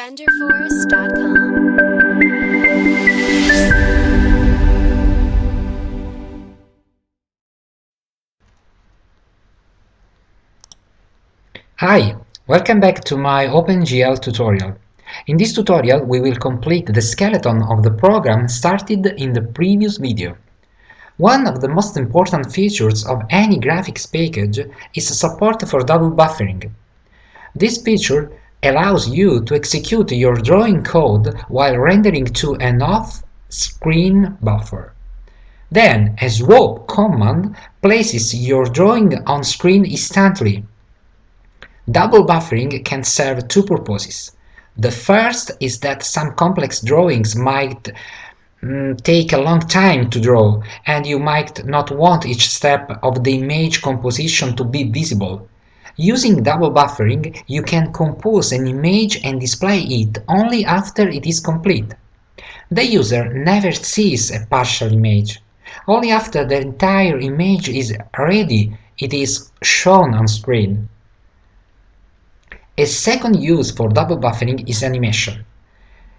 RenderForce.com. Hi, welcome back to my OpenGL tutorial. In this tutorial we will complete the skeleton of the program started in the previous video. One of the most important features of any graphics package is support for double buffering. This feature allows you to execute your drawing code while rendering to an off-screen buffer. Then a swap command places your drawing on screen instantly. Double buffering can serve two purposes. The first is that some complex drawings might take a long time to draw, and you might not want each step of the image composition to be visible. Using double buffering, you can compose an image and display it only after it is complete. The user never sees a partial image. Only after the entire image is ready it is shown on screen. A second use for double buffering is animation.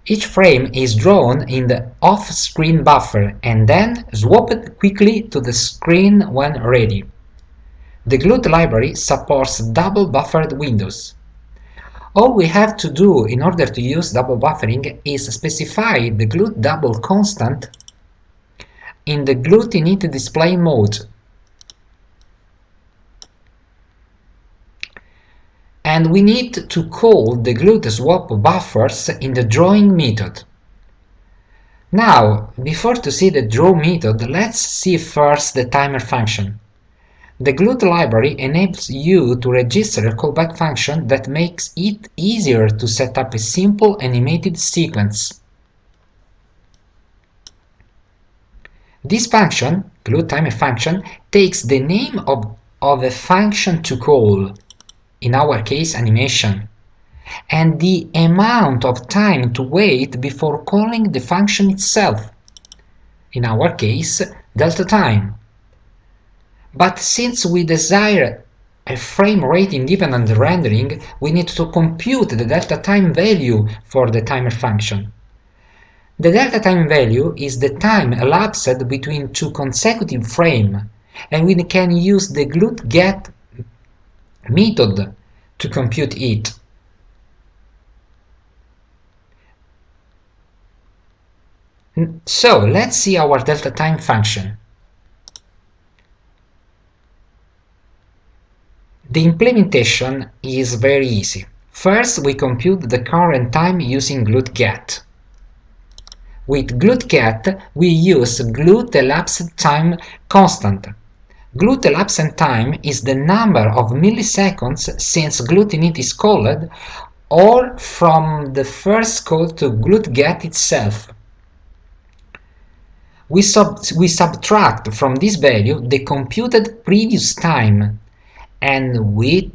Each frame is drawn in the off-screen buffer and then swapped quickly to the screen when ready. The Glute library supports double buffered windows. All we have to do in order to use double buffering is specify the Glute double constant in the Glute init display mode. And we need to call the Glute swap buffers in the drawing method. Now, before to see the draw method, let's see first the timer function. The Glute library enables you to register a callback function that makes it easier to set up a simple animated sequence. This function, Glute timer function, takes the name of a function to call, in our case animation, and the amount of time to wait before calling the function itself, in our case delta time. But since we desire a frame rate independent rendering, we need to compute the delta time value for the timer function. The delta time value is the time elapsed between two consecutive frames, and we can use the glute get method to compute it. So let's see our delta time function. The implementation is very easy. First, we compute the current time using glute get. With glute get, we use glute elapsed time constant. Glute elapsed time is the number of milliseconds since glute init is called, or from the first call to glute get itself. We subtract from this value the computed previous time, and with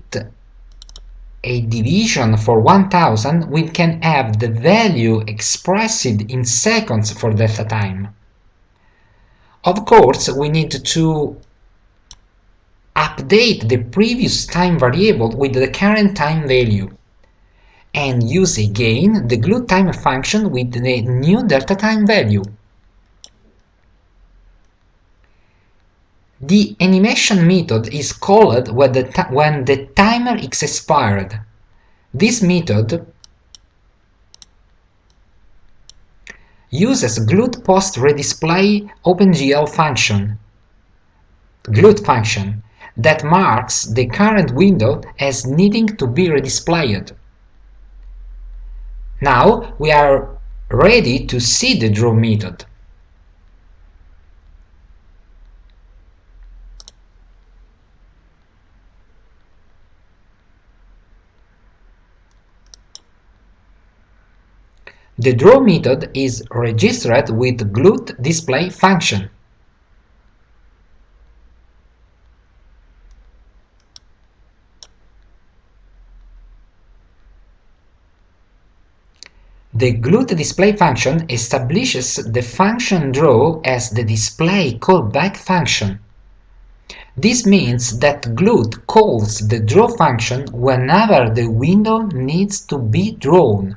a division for 1000 we can have the value expressed in seconds for delta time. Of course, we need to update the previous time variable with the current time value, and use again the glute timer function with the new delta time value. The animation method is called when the timer is expired. This method uses glute post redisplay OpenGL function, glute function, that marks the current window as needing to be redisplayed. Now we are ready to see the draw method. The draw method is registered with glute display function. The glute display function establishes the function draw as the display callback function. This means that glute calls the draw function whenever the window needs to be drawn.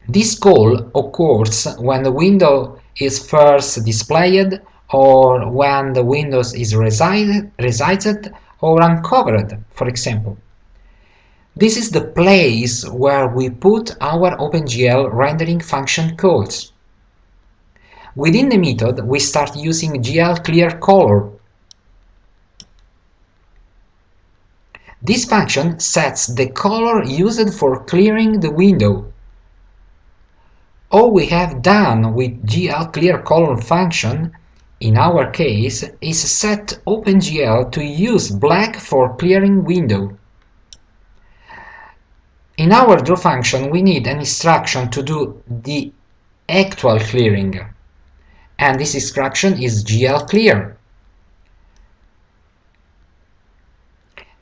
This call occurs when the window is first displayed or when the window is resized or uncovered, for example. This is the place where we put our OpenGL rendering function calls. Within the method, we start using glClearColor. This function sets the color used for clearing the window. All we have done with glClearColor function, in our case, is set OpenGL to use black for clearing window. In our draw function, we need an instruction to do the actual clearing, and this instruction is glClear.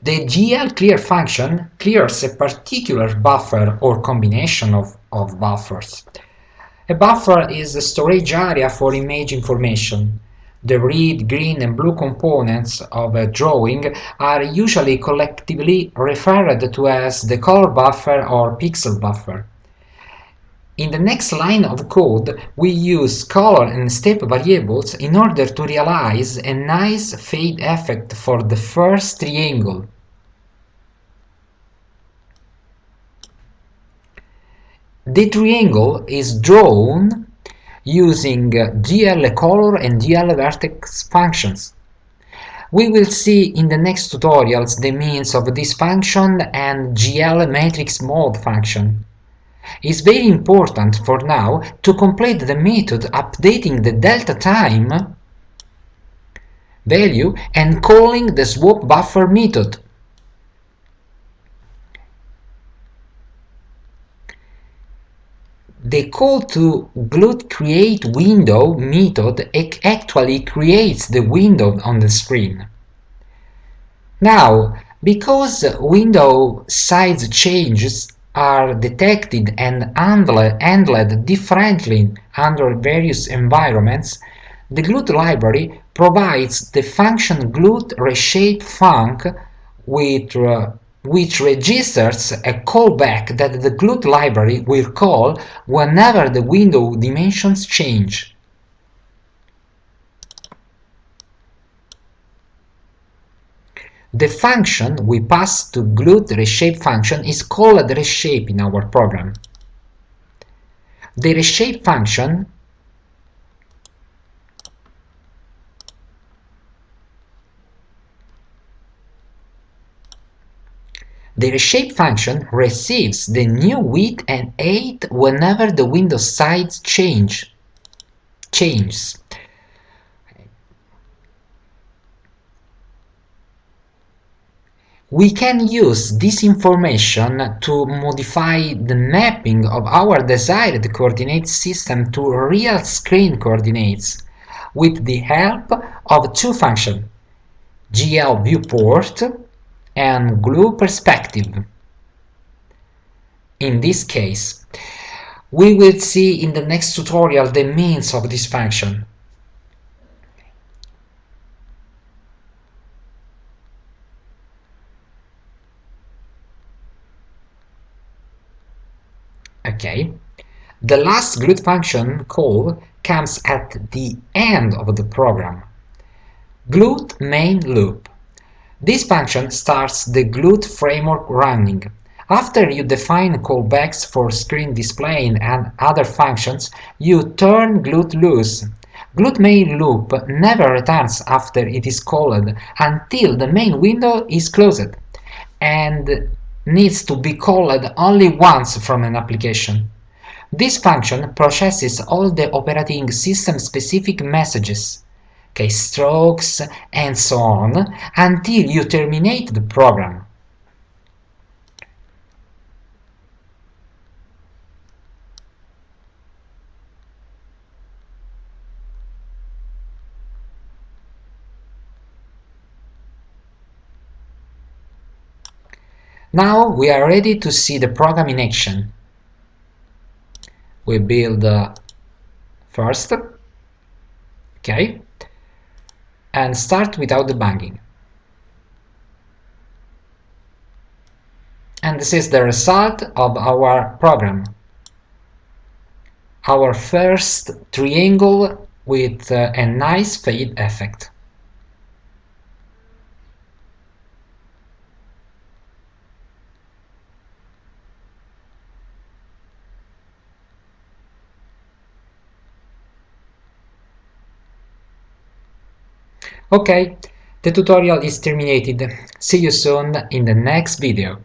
The glClear function clears a particular buffer or combination of buffers. A buffer is a storage area for image information. The red, green and blue components of a drawing are usually collectively referred to as the color buffer or pixel buffer. In the next line of code, we use color and step variables in order to realize a nice fade effect for the first triangle. The triangle is drawn using glColor and glVertex functions. We will see in the next tutorials the means of this function and glMatrixMode function. It's very important for now to complete the method updating the delta time value and calling the swap buffer method. The call to Glute create window method actually creates the window on the screen. Now, because window size changes are detected and handled differently under various environments, the Glute library provides the function glute reshape func which registers a callback that the Glute library will call whenever the window dimensions change. The function we pass to Glute reshape function is called reshape in our program. The reshape function receives the new width and height whenever the window size changes. We can use this information to modify the mapping of our desired coordinate system to real screen coordinates with the help of two functions, glViewport and gluePerspective. In this case, we will see in the next tutorial the means of this function. Okay, the last Glute function call comes at the end of the program. Glute main loop. This function starts the Glute framework running. After you define callbacks for screen displaying and other functions, you turn Glute loose. Glute main loop never returns after it is called until the main window is closed and needs to be called only once from an application. This function processes all the operating system specific messages, keystrokes, and so on until you terminate the program. Now we are ready to see the program in action. We build first, okay, and start without debugging. And this is the result of our program. our first triangle with a nice fade effect. Okay, the tutorial is terminated. See you soon in the next video.